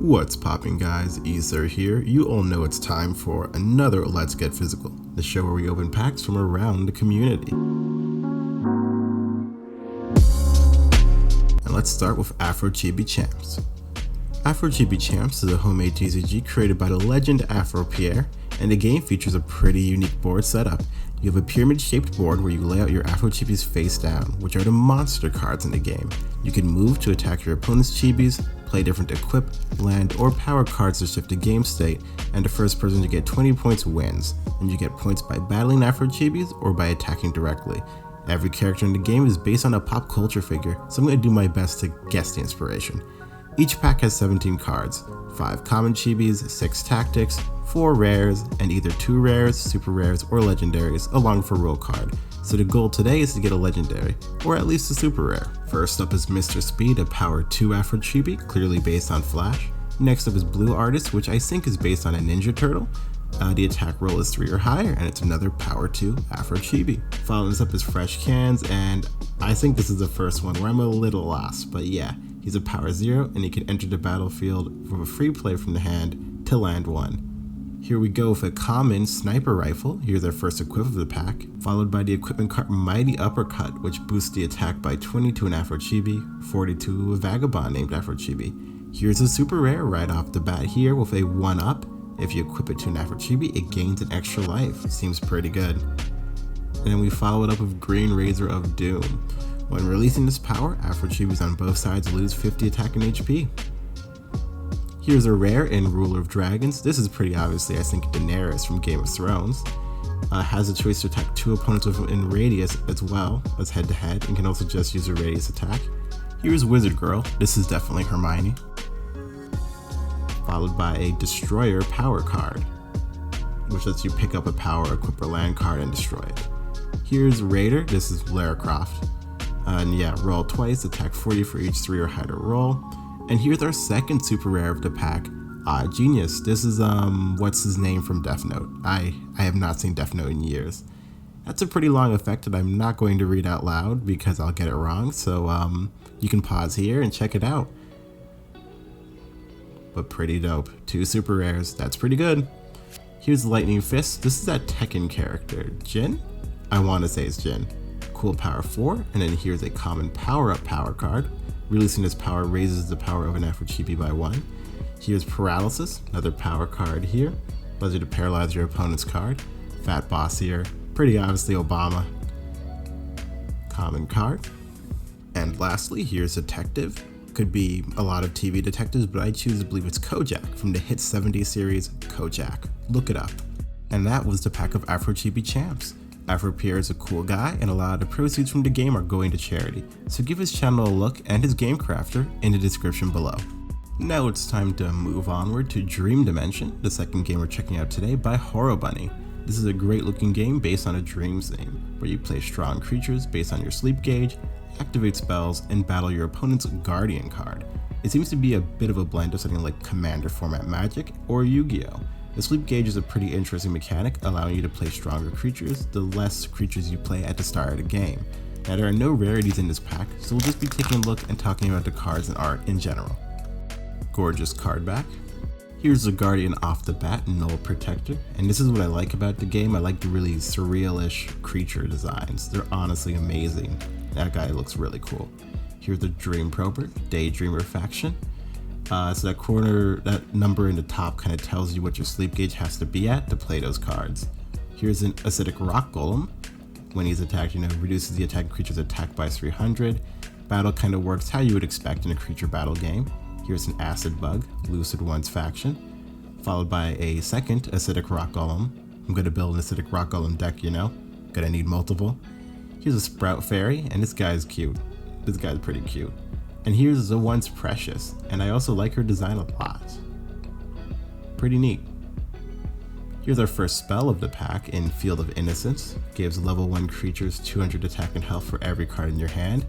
What's poppin' guys, Aether here. You all know it's time for another Let's Get Physical, the show where we open packs from around the community. And let's start with Afrochibi Champs. Afrochibi Champs is a homemade TCG created by the legend Afrochibi, and the game features a pretty unique board setup. You have a pyramid-shaped board where you lay out your Afrochibis face down, which are the monster cards in the game. You can move to attack your opponent's chibis, play different equip, land, or power cards to shift the game state, and the first person to get 20 points wins, and you get points by battling Afrochibis or by attacking directly. Every character in the game is based on a pop culture figure, so I'm going to do my best to guess the inspiration. Each pack has 17 cards, 5 common chibis, 6 tactics, 4 rares, and either 2 rares, super rares, or legendaries, along with a rule card. So the goal today is to get a legendary, or at least a super rare. First up is Mr. Speed, a power 2 Afrochibi, clearly based on Flash. Next up is Blue Artist, which I think is based on a Ninja Turtle. The attack roll is 3 or higher, and it's another power 2 Afrochibi. Following this up is Fresh Cans, and I think this is the first one where I'm a little lost, but yeah. He's a power 0, and he can enter the battlefield with a free play from the hand to land 1. Here we go with a common sniper rifle. Here's our first equip of the pack, followed by the equipment card Mighty Uppercut, which boosts the attack by 20 to an Afrochibi, 40 to a Vagabond named Afrochibi. Here's a super rare right off the bat here with a 1-up. If you equip it to an Afrochibi, it gains an extra life. Seems pretty good. And then we follow it up with Green Razor of Doom. When releasing this power, Afrochibis on both sides lose 50 attack and HP. Here's a rare in Ruler of Dragons. This is pretty obviously, I think, Daenerys from Game of Thrones. Has a choice to attack 2 opponents within radius as well as head to head, and can also just use a radius attack. Here's Wizard Girl. This is definitely Hermione. Followed by a Destroyer power card, which lets you pick up a power, equip, or land card and destroy it. Here's Raider. This is Lara Croft. And yeah, roll twice, attack 40 for each 3 or higher roll. And here's our second super rare of the pack, Genius. This is, what's his name from Death Note? I have not seen Death Note in years. That's a pretty long effect that I'm not going to read out loud because I'll get it wrong, so you can pause here and check it out. But pretty dope. 2 super rares, that's pretty good. Here's Lightning Fist. This is that Tekken character, Jin? I want to say it's Jin. Cool power 4, and then here's a common power-up power card. Releasing this power raises the power of an Afrochibi by 1. Here's Paralysis, another power card here. Allows you to paralyze your opponent's card. Fat Boss here, pretty obviously Obama. Common card. And lastly, here's Detective. Could be a lot of TV detectives, but I choose to believe it's Kojak from the hit 70s series Kojak. Look it up. And that was the pack of Afrochibi Champs. Afrochibi is a cool guy, and a lot of the proceeds from the game are going to charity, so give his channel a look and his game crafter in the description below. Now it's time to move onward to Dream Dimension, the second game we're checking out today by Horror Bunny. This is a great looking game based on a dreams theme, where you play strong creatures based on your sleep gauge, activate spells, and battle your opponent's Guardian card. It seems to be a bit of a blend of something like Commander format Magic or Yu-Gi-Oh! The sleep gauge is a pretty interesting mechanic, allowing you to play stronger creatures the less creatures you play at the start of the game. Now there are no rarities in this pack, so we'll just be taking a look and talking about the cards and art in general. Gorgeous card back. Here's the Guardian off the bat, Null Protector, and this is what I like about the game. I like the really surreal-ish creature designs. They're honestly amazing. That guy looks really cool. Here's the Dream Prober, Daydreamer faction. So that number in the top kind of tells you what your sleep gauge has to be at to play those cards. Here's an Acidic Rock Golem. When he's attacked, reduces the attack creature's attack by 300. Battle kind of works how you would expect in a creature battle game. Here's an Acid Bug, Lucid One's faction, followed by a second Acidic Rock Golem. I'm going to build an Acidic Rock Golem deck, Gonna need multiple. Here's a Sprout Fairy, and this guy's cute. This guy's pretty cute. And here's the Once Precious, and I also like her design a lot. Pretty neat. Here's our first spell of the pack in Field of Innocence. Gives level 1 creatures 200 attack and health for every card in your hand.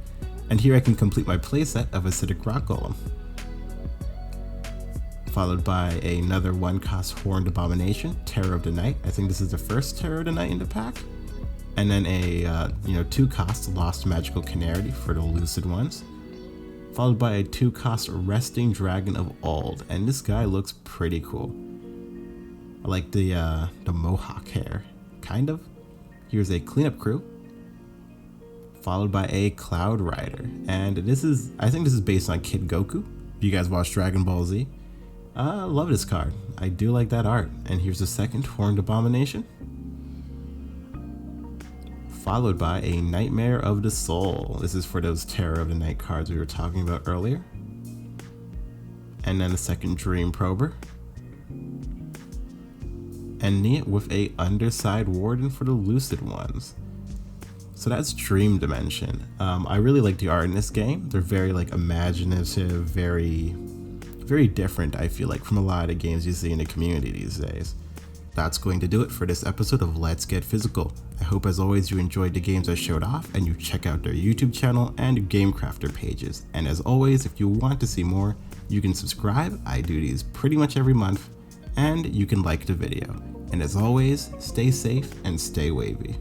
And here I can complete my playset of Acidic Rock Golem. Followed by another 1-cost Horned Abomination, Terror of the Night. I think this is the first Terror of the Night in the pack. And then a 2-cost Lost Magical Canary for the Lucid ones. followed by a 2-cost Resting Dragon of Ald, and this guy looks pretty cool. I like the mohawk hair, kind of. Here's a Cleanup Crew, followed by a Cloud Rider, and I think this is based on Kid Goku. If you guys watch Dragon Ball Z, love this card. I do like that art. And here's the second Horned Abomination, followed by a Nightmare of the Soul. This is for those Terror of the Night cards we were talking about earlier. And then a second Dream Prober, ending it with a Underside Warden for the Lucid ones. So that's Dream Dimension. I really like the art in this game. They're very like imaginative, very different, I feel like, from a lot of games you see in the community these days. That's going to do it for this episode of Let's Get Physical. I hope as always you enjoyed the games I showed off and you check out their YouTube channel and GameCrafter pages. And as always, if you want to see more, you can subscribe. I do these pretty much every month, and you can like the video. And as always, stay safe and stay wavy.